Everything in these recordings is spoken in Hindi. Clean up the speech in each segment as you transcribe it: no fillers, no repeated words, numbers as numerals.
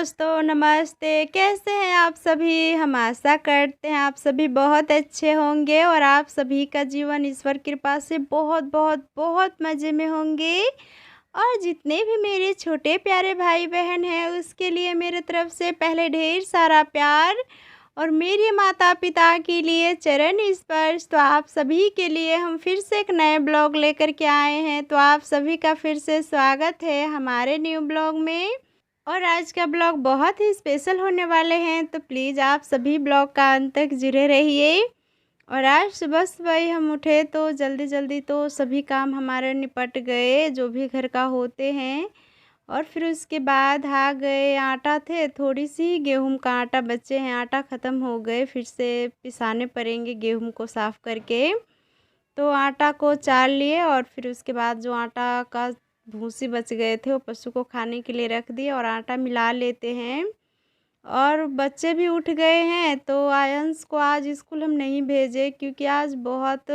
दोस्तों नमस्ते, कैसे हैं आप सभी? हम आशा करते हैं आप सभी बहुत अच्छे होंगे और आप सभी का जीवन ईश्वर कृपा से बहुत बहुत बहुत मज़े में होंगे। और जितने भी मेरे छोटे प्यारे भाई-बहन हैं उसके लिए मेरे तरफ से पहले ढेर सारा प्यार और मेरे माता-पिता के लिए चरण स्पर्श। तो आप सभी के लिए हम फिर से एक नए ब्लॉग लेकर के आए हैं, तो आप सभी का फिर से स्वागत है हमारे न्यू ब्लॉग में। और आज का ब्लॉग बहुत ही स्पेशल होने वाले हैं, तो प्लीज़ आप सभी ब्लॉग का अंत तक जुड़े रहिए। और आज सुबह-सुबह ही हम उठे तो जल्दी-जल्दी तो सभी काम हमारे निपट गए जो भी घर का होते हैं। और फिर उसके बाद आ गए, आटा थे थोड़ी-सी गेहूँ का आटा बचे हैं, आटा ख़त्म हो गए, फिर से पिसाने पड़ेंगे गेहूँ को साफ़ करके। तो आटा को चाल लिए और फिर उसके बाद जो आटा का भूसी बच गए थे वो पशु को खाने के लिए रख दिए और आटा मिला लेते हैं। और बच्चे भी उठ गए हैं तो आयंश को आज स्कूल हम नहीं भेजे क्योंकि आज बहुत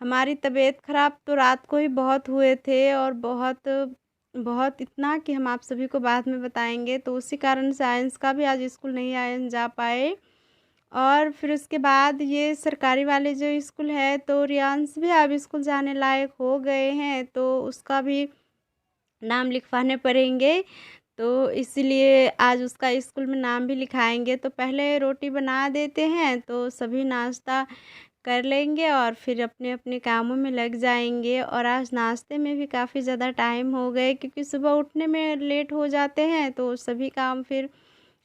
हमारी तबीयत ख़राब तो रात को ही बहुत हुए थे और बहुत बहुत इतना कि हम आप सभी को बाद में बताएंगे, तो उसी कारण से आयंश का भी आज स्कूल नहीं आयंश जा पाए। और फिर उसके बाद ये सरकारी वाले जो स्कूल है तो रियांश भी अब स्कूल जाने लायक हो गए हैं, तो उसका भी नाम लिखवाने पड़ेंगे। तो इसीलिए आज उसका स्कूल में नाम भी लिखाएंगे। तो पहले रोटी बना देते हैं तो सभी नाश्ता कर लेंगे और फिर अपने-अपने कामों में लग जाएँगे। और आज नाश्ते में भी काफ़ी ज़्यादा टाइम हो गए क्योंकि सुबह उठने में लेट हो जाते हैं तो सभी काम फिर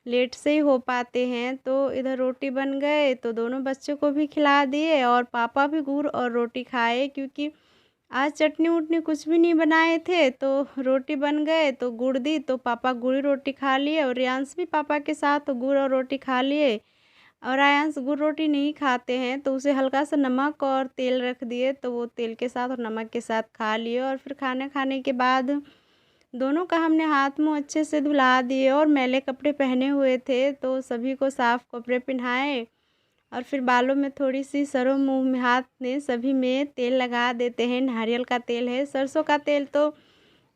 लेट से ही हो पाते हैं। तो इधर रोटी बन गए तो दोनों बच्चों को भी खिला दिए और पापा भी गुड़ और रोटी खाए क्योंकि आज चटनी-वटनी कुछ भी नहीं बनाए थे, तो रोटी बन गए तो गुड़ दी तो पापा गुड़ ही रोटी खा लिए और रियांश भी पापा के साथ गुड़ और रोटी खा लिए। और आयांश गुड़ रोटी नहीं खाते हैं तो उसे हल्का सा नमक और तेल रख दिए तो वो तेल के साथ और नमक के साथ खा लिए। और फिर खाना खाने के बाद दोनों का हमने हाथ मुँह अच्छे से धुला दिए और मैले कपड़े पहने हुए थे तो सभी को साफ़ कपड़े पहनाए। और फिर बालों में थोड़ी-सी सरों मुँह में हाथ में सभी में तेल लगा देते हैं। नारियल का तेल है, सरसों का तेल तो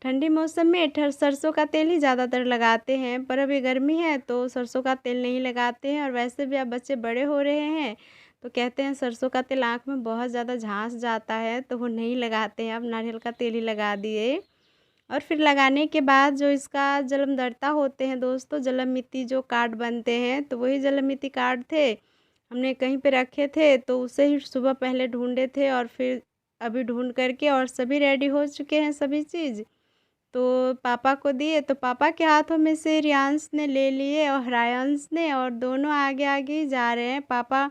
ठंडी मौसम में सरसों का तेल ही ज़्यादातर लगाते हैं, पर अभी गर्मी है तो सरसों का तेल नहीं लगाते हैं। और वैसे भी अब बच्चे बड़े हो रहे हैं तो कहते हैं सरसों का तेल आँख में बहुत ज़्यादा झांस जाता है तो वो नहीं लगाते हैं, अब नारियल का तेल ही लगा दिए। और फिर लगाने के बाद जो इसका जलमदर्ता होते हैं दोस्तों, जलम-मित्ती जो कार्ड बनते हैं तो वही जलम-मित्ती कार्ड थे। हमने कहीं पे रखे थे तो उसे ही सुबह पहले ढूँढे थे और फिर अभी ढूँढ करके और सभी रेडी हो चुके हैं सभी चीज़। तो पापा को दिए तो पापा के हाथों में से रियांश ने ले लिए और रायांश ने, और दोनों आगे-आगे ही जा रहे हैं। पापा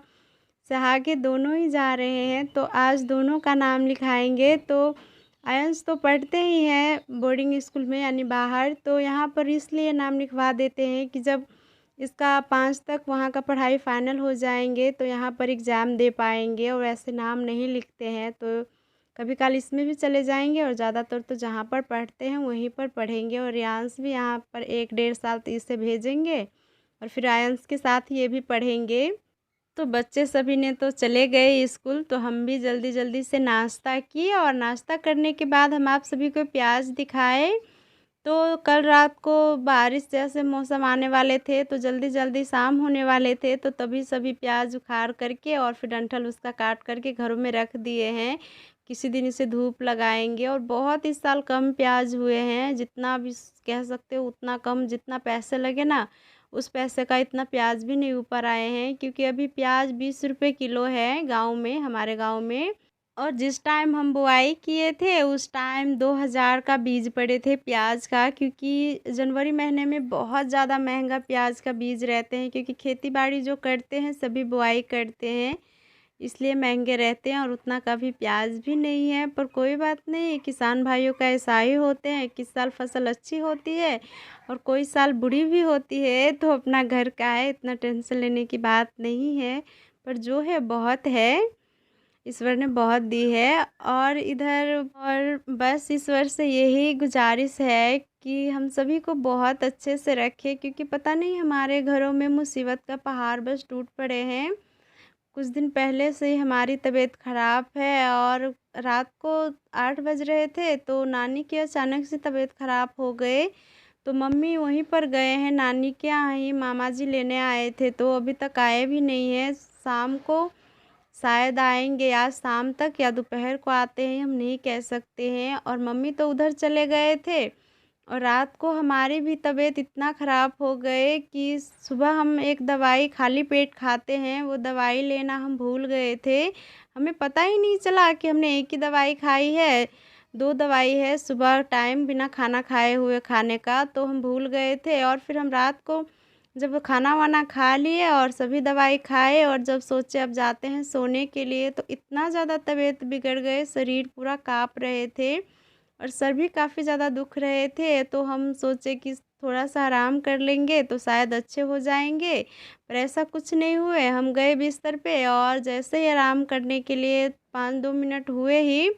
से आगे दोनों ही जा रहे हैं तो आज दोनों का नाम लिखाएँगे। तो आयंश तो पढ़ते ही हैं बोर्डिंग स्कूल में यानी बाहर, तो यहाँ पर इसलिए नाम लिखवा देते हैं कि जब इसका 5 तक वहाँ का पढ़ाई फ़ाइनल हो जाएँगे तो यहाँ पर एग्ज़ाम दे पाएँगे। और वैसे नाम नहीं लिखते हैं तो कभी-काल इसमें भी चले जाएँगे और ज़्यादातर तो जहाँ पर पढ़ते हैं वहीं पर पढ़ेंगे। और रियांश भी यहाँ पर 1 डेढ़ साल तो इसे भेजेंगे और फिर आयंश के साथ ये भी पढ़ेंगे। तो बच्चे सभी ने तो चले गए स्कूल तो हम भी जल्दी-जल्दी से नाश्ता किए और नाश्ता करने के बाद हम आप सभी को प्याज़ दिखाए। तो कल रात को बारिश जैसे मौसम आने वाले थे तो जल्दी-जल्दी शाम होने वाले थे तो तभी सभी प्याज़ उखाड़ करके और फिर डंठल उसका काट करके घरों में रख दिए हैं। किसी दिन इसे धूप लगाएँगे। और बहुत इस साल कम प्याज़ हुए हैं, जितना भी कह सकते हो उतना कम, जितना पैसे लगे ना उस पैसे का इतना प्याज भी नहीं ऊपर आए हैं क्योंकि अभी प्याज 20 रुपए किलो है गाँव में, हमारे गाँव में। और जिस टाइम हम बुआई किए थे उस टाइम 2000 का बीज पड़े थे प्याज का, क्योंकि जनवरी महीने में बहुत ज़्यादा महंगा प्याज का बीज रहते हैं क्योंकि खेती बाड़ी जो करते हैं सभी बुआई करते हैं, इसलिए महंगे रहते हैं। और उतना का भी प्याज भी नहीं है, पर कोई बात नहीं, किसान भाइयों का ऐसा ही होते हैं, किस साल फसल अच्छी होती है और कोई साल बुरी भी होती है, तो अपना घर का है, इतना टेंशन लेने की बात नहीं है। पर जो है बहुत है, ईश्वर ने बहुत दी है। और इधर और बस ईश्वर से यही गुजारिश है कि हम सभी को बहुत अच्छे से रखे क्योंकि पता नहीं हमारे घरों में मुसीबत का पहाड़ बस टूट पड़े हैं। कुछ दिन पहले से ही हमारी तबीयत ख़राब है और रात को 8 बज रहे थे तो नानी की अचानक से तबीयत ख़राब हो गई। तो मम्मी वहीं पर गए हैं नानी के यहाँ ही, मामा जी लेने आए थे तो अभी तक आए भी नहीं हैं। शाम को शायद आएंगे, आज शाम तक या दोपहर को आते हैं, हम नहीं कह सकते हैं। और मम्मी तो उधर चले गए थे और रात को हमारी भी तबीयत इतना ख़राब हो गए कि सुबह हम एक दवाई खाली पेट खाते हैं, वो दवाई लेना हम भूल गए थे। हमें पता ही नहीं चला कि हमने एक ही दवाई खाई है, 2 दवाई है सुबह टाइम बिना खाना खाए हुए खाने का, तो हम भूल गए थे। और फिर हम रात को जब खाना वाना खा लिए और सभी दवाई खाए और जब सोचे अब जाते हैं सोने के लिए, तो इतना ज़्यादा तबीयत बिगड़ गए, शरीर पूरा काँप रहे थे और सर भी काफ़ी ज़्यादा दुख रहे थे। तो हम सोचे कि थोड़ा-सा आराम कर लेंगे तो शायद अच्छे हो जाएँगे, पर ऐसा कुछ नहीं हुए। हम गए बिस्तर पे और जैसे ही आराम करने के लिए 5-2 मिनट हुए ही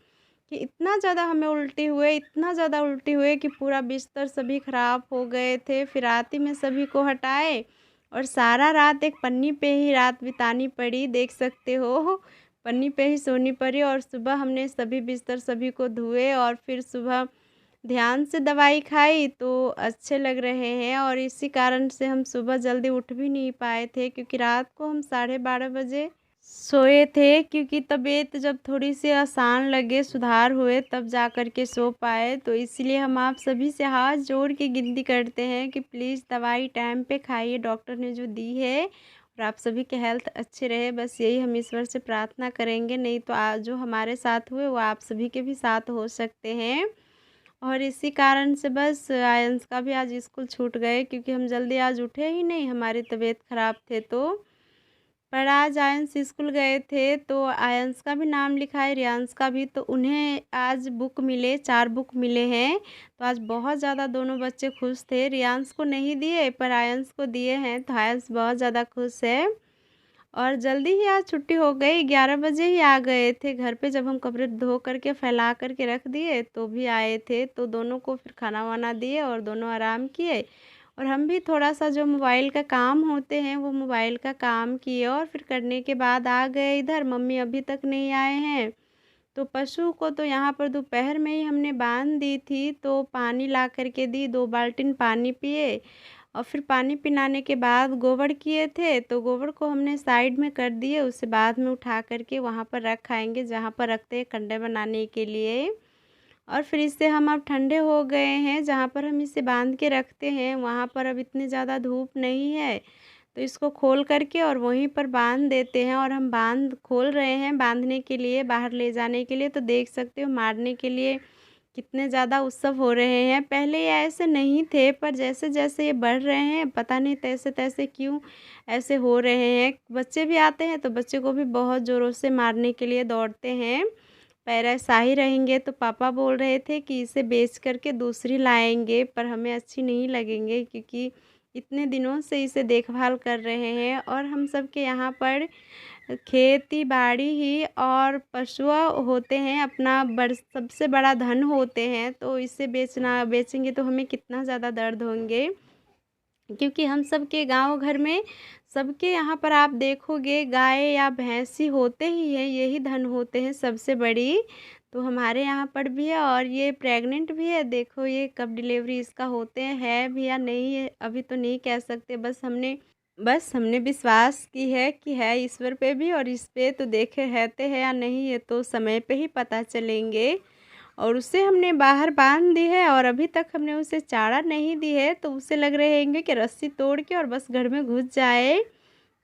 कि इतना ज़्यादा हमें उल्टी हुए, इतना ज़्यादा उल्टी हुए कि पूरा बिस्तर सभी ख़राब हो गए थे। फिर रात ही में सभी को हटाए और सारा रात एक पन्नी पे ही रात बितानी पड़ी, देख सकते हो। पन्नी पे ही सोनी पड़ी और सुबह हमने सभी बिस्तर सभी को धुए और फिर सुबह ध्यान से दवाई खाई तो अच्छे लग रहे हैं। और इसी कारण से हम सुबह जल्दी उठ भी नहीं पाए थे क्योंकि रात को हम 12:30 बजे सोए थे, क्योंकि तबीयत जब थोड़ी-सी आसान लगे, सुधार हुए तब जा कर के सो पाए। तो इसलिए हम आप सभी से हाथ जोड़ के विनती करते हैं कि प्लीज़ दवाई टाइम पे खाइए, डॉक्टर ने जो दी है, और आप सभी के हेल्थ अच्छे रहे, बस यही हम ईश्वर से प्रार्थना करेंगे। नहीं तो जो हमारे साथ हुए वो आप सभी के भी साथ हो सकते हैं। और इसी कारण से बस आयंस का भी आज स्कूल छूट गए क्योंकि हम जल्दी आज उठे ही नहीं, हमारी तबीयत ख़राब थे तो। पर आज आयंस स्कूल गए थे तो आयंस का भी नाम लिखा है, रियांश का भी, तो उन्हें आज बुक मिले, 4 बुक मिले हैं। तो आज बहुत ज़्यादा दोनों बच्चे खुश थे। रियांश को नहीं दिए पर आयंस को दिए हैं, तो आयंस बहुत ज़्यादा खुश है। और जल्दी ही आज छुट्टी हो गई, 11 बजे ही आ गए थे घर पे। जब हम कपड़े धो कर के फैला कर के रख दिए तो भी आए थे, तो दोनों को फिर खाना वाना दिए और दोनों आराम किए। और हम भी थोड़ा-सा जो मोबाइल का काम होते हैं वो मोबाइल का काम किए और फिर करने के बाद आ गए इधर। मम्मी अभी तक नहीं आए हैं। तो पशु को तो यहाँ पर दोपहर में ही हमने बाँध दी थी, तो पानी ला कर के दी, 2 बाल्टीन पानी पिए और फिर पानी पिलाने के बाद गोबर किए थे, तो गोबर को हमने साइड में कर दिए, उसे बाद में उठा कर के वहाँ पर रख आएँगे जहाँ पर रखते हैं कंडे बनाने के लिए। और फिर इससे हम अब ठंडे हो गए हैं, जहाँ पर हम इसे बांध के रखते हैं वहाँ पर अब इतनी ज़्यादा धूप नहीं है, तो इसको खोल कर के और वहीं पर बांध देते हैं। और हम खोल रहे हैं बांधने के लिए, बाहर ले जाने के लिए, तो देख सकते हो मारने के लिए कितने ज़्यादा उत्सव हो रहे हैं। पहले ये ऐसे नहीं थे, पर जैसे-जैसे ये बढ़ रहे हैं पता नहीं तैसे-तैसे क्यों ऐसे हो रहे हैं। बच्चे भी आते हैं तो बच्चे को भी बहुत ज़ोरों से मारने के लिए दौड़ते हैं। पर ऐसा ही रहेंगे तो पापा बोल रहे थे कि इसे बेच कर के दूसरी लाएँगे, पर हमें अच्छी नहीं लगेंगे क्योंकि इतने दिनों से इसे देखभाल कर रहे हैं। और हम सब के यहाँ पर खेती-बाड़ी ही और पशु होते हैं, अपना सबसे बड़ा धन होते हैं, तो इसे बेचेंगे तो हमें कितना ज़्यादा दर्द होंगे। क्योंकि हम सब के गाँव घर में सबके यहाँ पर आप देखोगे गाय या भैंस ही होते ही हैं, यही धन होते हैं सबसे बड़ी। तो हमारे यहाँ पर भी है और ये प्रेग्नेंट भी है, देखो ये कब डिलीवरी इसका होते हैं, है भी या नहीं है अभी तो नहीं कह सकते। बस हमने विश्वास की है कि है ईश्वर पे भी, और इस पे तो देखे रहते हैं या नहीं ये तो समय पे ही पता चलेंगे। और उसे हमने बाहर बांध दी है और अभी तक हमने उसे चारा नहीं दी है, तो उसे लग रहे होंगे कि रस्सी तोड़ के और बस घर में घुस जाए।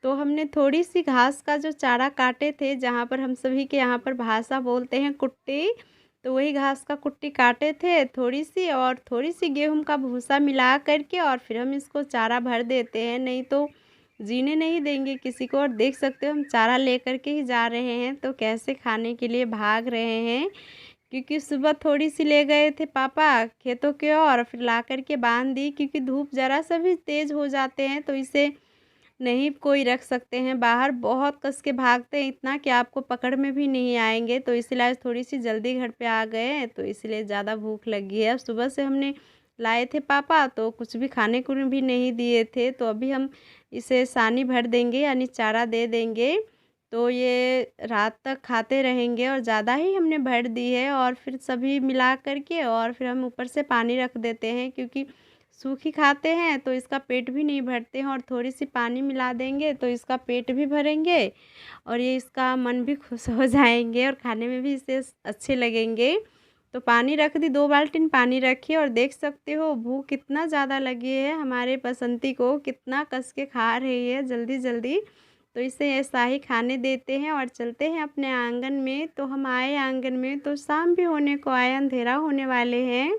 तो हमने थोड़ी सी घास का जो चारा काटे थे, जहाँ पर हम सभी के यहाँ पर भाषा बोलते हैं कुट्टी, तो वही घास का कुट्टी काटे थे थोड़ी सी, और थोड़ी सी गेहूं का भूसा मिला करके और फिर हम इसको चारा भर देते हैं, नहीं तो जीने नहीं देंगे किसी को। और देख सकते हो हम चारा लेकर के ही जा रहे हैं, तो कैसे खाने के लिए भाग रहे हैं, क्योंकि सुबह थोड़ी सी ले गए थे पापा खेतों के और फिर ला कर के बांध दी, क्योंकि धूप ज़रा सा भी तेज़ हो जाते हैं तो इसे नहीं कोई रख सकते हैं बाहर, बहुत कस के भागते हैं इतना कि आपको पकड़ में भी नहीं आएँगे। तो इसलिए आज थोड़ी सी जल्दी घर पे आ गए हैं, तो इसलिए ज़्यादा भूख लगी है। सुबह से हमने लाए थे पापा तो कुछ भी खाने को भी नहीं दिए थे, तो अभी हम इसे सानी भर देंगे यानी चारा दे देंगे, तो ये रात तक खाते रहेंगे। और ज़्यादा ही हमने भर दी है और फिर सभी मिला कर के और फिर हम ऊपर से पानी रख देते हैं, क्योंकि सूखी खाते हैं तो इसका पेट भी नहीं भरते हैं, और थोड़ी-सी पानी मिला देंगे तो इसका पेट भी भरेंगे और ये इसका मन भी खुश हो जाएँगे और खाने में भी इसे अच्छे लगेंगे। तो पानी रख दी, 2 बाल्टीन पानी रखी और देख सकते हो भूख कितना ज़्यादा लगी है हमारे बसंती को, कितना कस के खा रही है जल्दी-जल्दी। तो इसे ऐसा ही खाने देते हैं और चलते हैं अपने आंगन में। तो हम आए आंगन में तो शाम भी होने को आया, अंधेरा होने वाले हैं।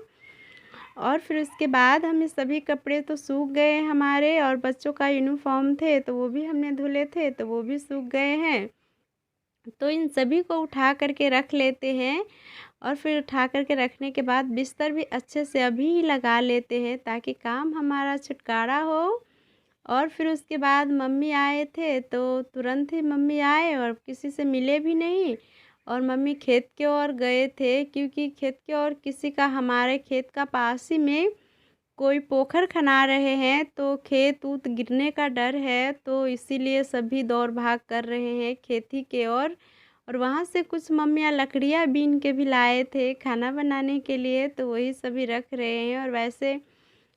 और फिर उसके बाद हमें सभी कपड़े तो सूख गए हमारे, और बच्चों का यूनिफ़ॉर्म थे तो वो भी हमने धुले थे तो वो भी सूख गए हैं। तो इन सभी को उठा कर के रख लेते हैं, और फिर उठा कर के रखने के बाद बिस्तर भी अच्छे से अभी ही लगा लेते हैं ताकि काम हमारा छुटकारा हो। और फिर उसके बाद मम्मी आए थे तो तुरंत ही मम्मी आए और किसी से मिले भी नहीं, और मम्मी खेत की ओर गए थे क्योंकि खेत की ओर किसी का, हमारे खेत का पास ही में कोई पोखर खना रहे हैं तो खेत ऊत गिरने का डर है, तो इसीलिए सभी दौड़ भाग कर रहे हैं खेती के ओर। और वहाँ से कुछ मम्मियाँ लकड़ियाँ बीन के भी लाए थे खाना बनाने के लिए, तो वही सभी रख रहे हैं। और वैसे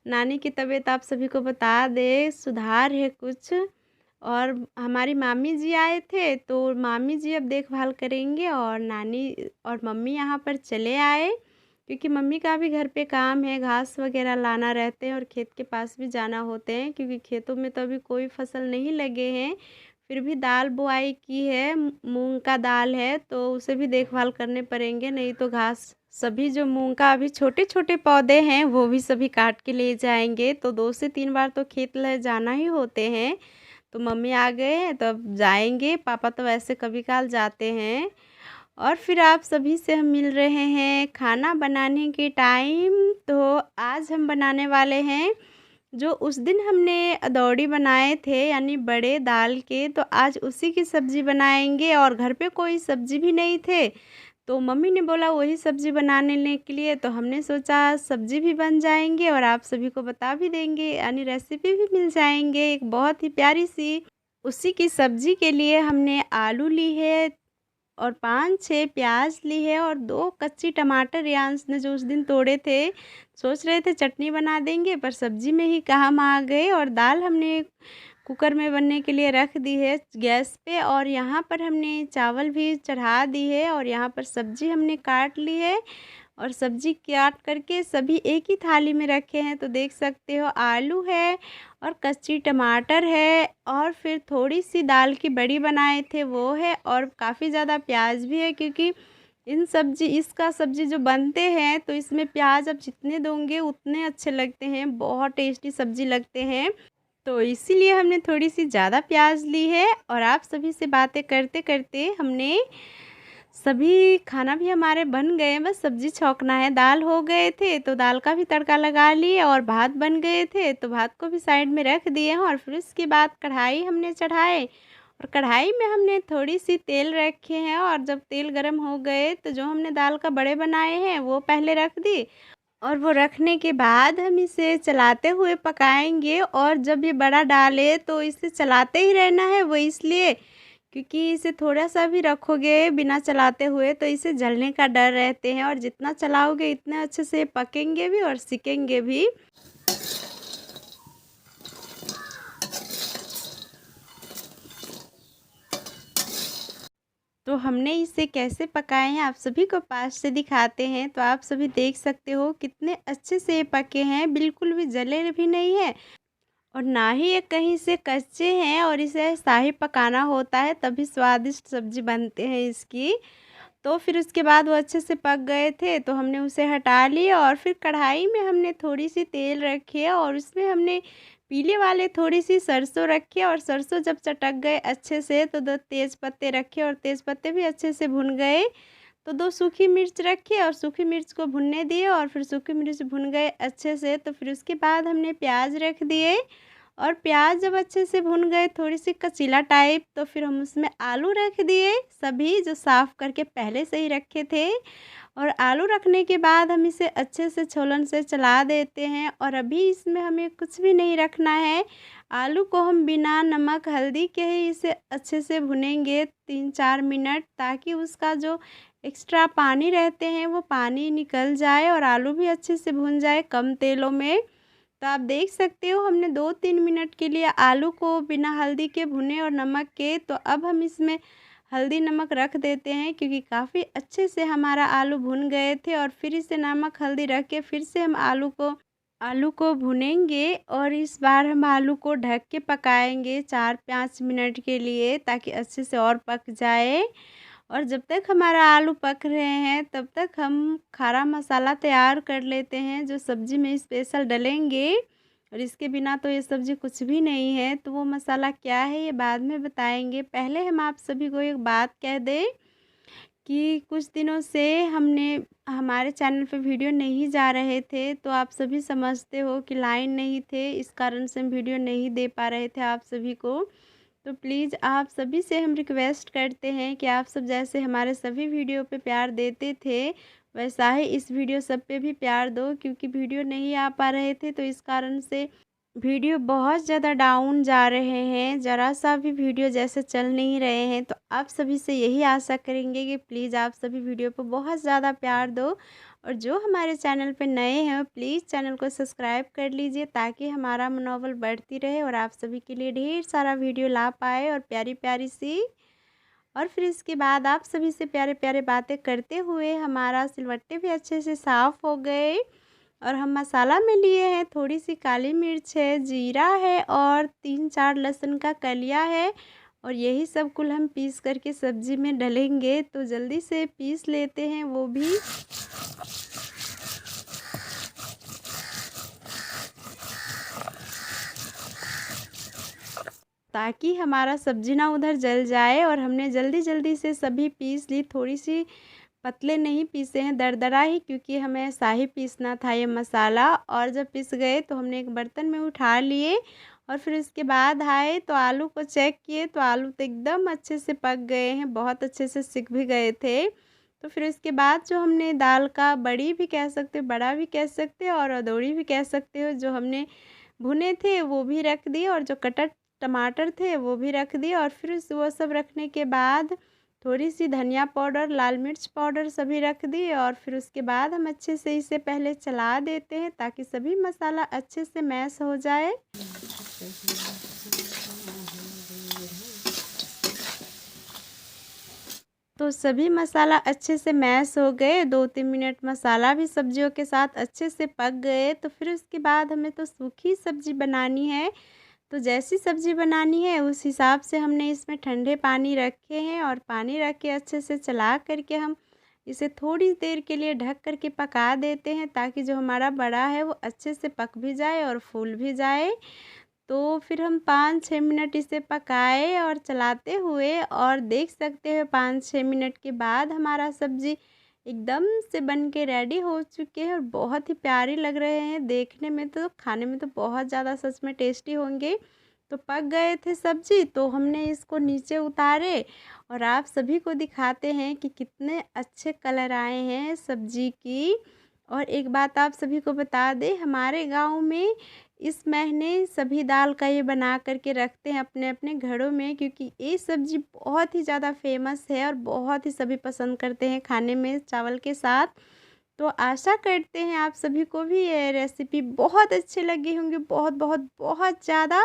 नानी की तबीयत आप सभी को बता दें, सुधार है कुछ। और हमारी मामी जी आए थे तो मामी जी अब देखभाल करेंगे, और नानी और मम्मी यहाँ पर चले आए क्योंकि मम्मी का भी घर पे काम है, घास वगैरह लाना रहते हैं और खेत के पास भी जाना होते हैं क्योंकि खेतों में तो अभी कोई फसल नहीं लगे हैं। फिर भी दाल बुआई की है, मूंग का दाल है तो उसे भी देखभाल करने पड़ेंगे, नहीं तो घास, सभी जो मूंग का अभी छोटे-छोटे पौधे हैं वो भी सभी काट के ले जाएँगे। तो 2 से 3 बार तो खेत ले जाना ही होते हैं। तो मम्मी आ गए हैं तो अब जाएँगे, पापा तो वैसे कभी-काल जाते हैं। और फिर आप सभी से हम मिल रहे हैं खाना बनाने के टाइम। तो आज हम बनाने वाले हैं जो उस दिन हमने अदौड़ी बनाए थे यानी बड़े दाल के, तो आज उसी की सब्ज़ी बनाएँगे। और घर पे कोई सब्ज़ी भी नहीं थे तो मम्मी ने बोला वही सब्ज़ी बनाने के लिए, तो हमने सोचा सब्ज़ी भी बन जाएँगे और आप सभी को बता भी देंगे, यानी रेसिपी भी मिल जाएँगे एक बहुत ही प्यारी-सी। उसी की सब्ज़ी के लिए हमने आलू ली है और 5-6 प्याज ली है और 2 कच्ची टमाटर यांश ने जो उस दिन तोड़े थे। सोच रहे थे चटनी बना देंगे पर सब्ज़ी में ही काम आ गए। और दाल हमने कुकर में बनने के लिए रख दी है गैस पे, और यहाँ पर हमने चावल भी चढ़ा दी है और यहाँ पर सब्ज़ी हमने काट ली है और सब्ज़ी काट करके सभी एक ही थाली में रखे हैं। तो देख सकते हो आलू है और कच्ची टमाटर है, और फिर थोड़ी-सी दाल की बड़ी बनाए थे वो है, और काफ़ी ज़्यादा प्याज भी है क्योंकि इसका सब्ज़ी जो बनते हैं तो इसमें प्याज आप जितने दोगे उतने अच्छे लगते हैं, बहुत टेस्टी सब्ज़ी लगते हैं। तो इसीलिए हमने थोड़ी-सी ज़्यादा प्याज ली है। और आप सभी से बातें करते-करते हमने सभी खाना भी हमारे बन गए, बस सब्ज़ी छौंकना है। दाल हो गए थे तो दाल का भी तड़का लगा लिए, और भात बन गए थे तो भात को भी साइड में रख दिए हैं। और फिर उसके बाद कढ़ाई हमने चढ़ाए और कढ़ाई में हमने थोड़ी-सी तेल रखे हैं, और जब तेल गरम हो गए तो जो हमने दाल का बड़े बनाए हैं वो पहले रख दी, और वो रखने के बाद हम इसे चलाते हुए पकाएँगे। और जब ये बड़ा डालें तो इसे चलाते ही रहना है, वो इसलिए क्योंकि इसे थोड़ा-सा भी रखोगे बिना चलाते हुए तो इसे जलने का डर रहते हैं, और जितना चलाओगे इतने अच्छे से पकेंगे भी और सिकेंगे भी। तो हमने इसे कैसे पकाए हैं आप सभी को पास से दिखाते हैं। तो आप सभी देख सकते हो कितने अच्छे से ये पके हैं, बिल्कुल भी जले भी नहीं है और ना ही ये कहीं से कच्चे हैं, और इसे ऐसा ही पकाना होता है तभी स्वादिष्ट सब्ज़ी बनते हैं इसकी। तो फिर उसके बाद वो अच्छे से पक गए थे तो हमने उसे हटा लिया, और फिर कढ़ाई में हमने थोड़ी-सी तेल रखी है और उसमें हमने पीले वाले थोड़ी-सी सरसों रखी है, और सरसों जब चटक गए अच्छे से तो 2 तेज़ पत्ते रखे और तेज़ पत्ते भी अच्छे से भुन गए। तो 2 सूखी मिर्च रखी और सूखी मिर्च को भुनने दिए, और फिर सूखी मिर्च भुन गए अच्छे से तो फिर उसके बाद हमने प्याज रख दिए, और प्याज जब अच्छे से भुन गए थोड़ी-सी कचीला टाइप तो फिर हम उसमें आलू रख दिए सभी, जो साफ़ करके पहले से ही रखे थे। और आलू रखने के बाद हम इसे अच्छे से छोलन से चला देते हैं, और अभी इसमें हमें कुछ भी नहीं रखना है। आलू को हम बिना नमक हल्दी के ही इसे अच्छे से भुनेंगे 3-4 मिनट, ताकि उसका जो एक्स्ट्रा पानी रहते हैं वो पानी निकल जाए और आलू भी अच्छे से भुन जाए कम तेलों में। तो आप देख सकते हो हमने 2-3 मिनट के लिए आलू को बिना हल्दी के भुने और नमक के। तो अब हम इसमें हल्दी नमक रख देते हैं, क्योंकि काफ़ी अच्छे से हमारा आलू भुन गए थे। और फिर इसे नमक हल्दी रख के फिर से हम आलू को भुनेंगे। और इस बार हम आलू को ढक के पकाएंगे 4-5 मिनट के लिए, ताकि अच्छे से और पक जाए। और जब तक हमारा आलू पक रहे हैं तब तक हम खड़ा मसाला तैयार कर लेते हैं, जो सब्ज़ी में स्पेशल डलेंगे। और इसके बिना तो ये सब्ज़ी कुछ भी नहीं है। तो वो मसाला क्या है ये बाद में बताएंगे। पहले हम आप सभी को एक बात कह दें कि कुछ दिनों से हमारे चैनल पे वीडियो नहीं जा रहे थे। तो आप सभी समझते हो कि लाइन नहीं थे, इस कारण से हम वीडियो नहीं दे पा रहे थे आप सभी को। तो प्लीज़ आप सभी से हम रिक्वेस्ट करते हैं कि आप सब जैसे हमारे सभी वीडियो पे प्यार देते थे, वैसा ही इस वीडियो सब पे भी प्यार दो। क्योंकि वीडियो नहीं आ पा रहे थे तो इस कारण से वीडियो बहुत ज़्यादा डाउन जा रहे हैं, ज़रा सा भी वीडियो जैसे चल नहीं रहे हैं। तो आप सभी से यही आशा करेंगे कि प्लीज़ आप सभी वीडियो को बहुत ज़्यादा प्यार दो। और जो हमारे चैनल पे नए हैं प्लीज़ चैनल को सब्सक्राइब कर लीजिए, ताकि हमारा मनोबल बढ़ती रहे और आप सभी के लिए ढेर सारा वीडियो ला पाए और प्यारी प्यारी सी। और फिर इसके बाद आप सभी से प्यारे प्यारे बातें करते हुए हमारा सिलवट्टे भी अच्छे से साफ़ हो गए। और हम मसाला में लिए हैं थोड़ी सी काली मिर्च है, जीरा है और 3-4 लहसुन का कलिया है। और यही सब कुल हम पीस करके सब्ज़ी में डलेंगे। तो जल्दी से पीस लेते हैं वो भी। ताकि हमारा सब्ज़ी ना उधर जल जाए। और हमने जल्दी जल्दी से सभी पीस ली, थोड़ी सी पतले नहीं पीसे हैं, दरदरा ही, क्योंकि हमें शाही पीसना था ये मसाला। और जब पिस गए तो हमने एक बर्तन में उठा लिए। और फिर इसके बाद आए तो आलू को चेक किए तो आलू तो एकदम अच्छे से पक गए हैं, बहुत अच्छे से सिक भी गए थे। तो फिर इसके बाद जो हमने दाल का बड़ी भी कह सकते हो, बड़ा भी कह सकते हो और अदौड़ी भी कह सकते हो, जो हमने भुने थे वो भी रख दिए। और जो कटा टमाटर थे वो भी रख दिए। और फिर वो सब रखने के बाद थोड़ी सी धनिया पाउडर, लाल मिर्च पाउडर सभी रख दिए। और फिर उसके बाद हम अच्छे से इसे पहले चला देते हैं, ताकि सभी मसाला अच्छे से मैश हो जाए। तो सभी मसाला अच्छे से मैश हो गए, 2-3 मिनट मसाला भी सब्जियों के साथ अच्छे से पक गए। तो फिर उसके बाद हमें तो सूखी सब्ज़ी बनानी है। तो जैसी सब्ज़ी बनानी है उस हिसाब से हमने इसमें ठंडे पानी रखे हैं। और पानी रख के अच्छे से चला करके हम इसे थोड़ी देर के लिए ढक करके पका देते हैं, ताकि जो हमारा बड़ा है वो अच्छे से पक भी जाए और फूल भी जाए। तो फिर हम 5-6 मिनट इसे पकाए और चलाते हुए, और देख सकते हो 5-6 मिनट के बाद हमारा सब्ज़ी एकदम से बन के रेडी हो चुके हैं। और बहुत ही प्यारे लग रहे हैं देखने में, तो खाने में तो बहुत ज़्यादा सच में टेस्टी होंगे। तो पक गए थे सब्ज़ी, तो हमने इसको नीचे उतारे और आप सभी को दिखाते हैं कि कितने अच्छे कलर आए हैं सब्ज़ी की। और एक बात आप सभी को बता दें, हमारे गांव में इस महीने सभी दाल का ये बना करके रखते हैं अपने अपने घरों में, क्योंकि ये सब्ज़ी बहुत ही ज़्यादा फेमस है और बहुत ही सभी पसंद करते हैं खाने में चावल के साथ। तो आशा करते हैं आप सभी को भी ये रेसिपी बहुत अच्छी लगी होंगी, बहुत बहुत बहुत ज़्यादा।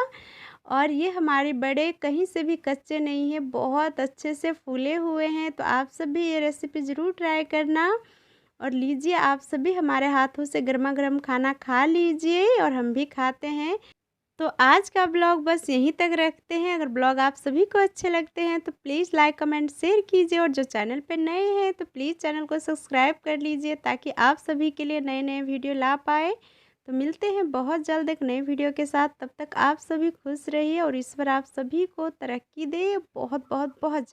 और ये हमारे बड़े कहीं से भी कच्चे नहीं हैं, बहुत अच्छे से फूले हुए हैं। तो आप सब भी ये रेसिपी ज़रूर ट्राई करना। और लीजिए आप सभी हमारे हाथों से गर्मा गर्म खाना खा लीजिए, और हम भी खाते हैं। तो आज का ब्लॉग बस यहीं तक रखते हैं। अगर ब्लॉग आप सभी को अच्छे लगते हैं तो प्लीज़ लाइक कमेंट शेयर कीजिए। और जो चैनल पर नए हैं तो प्लीज़ चैनल को सब्सक्राइब कर लीजिए, ताकि आप सभी के लिए नए नए वीडियो ला पाए। तो मिलते हैं बहुत जल्द एक नए वीडियो के साथ। तब तक आप सभी खुश रहिए और ईश्वर आप सभी को तरक्की दे बहुत बहुत बहुत।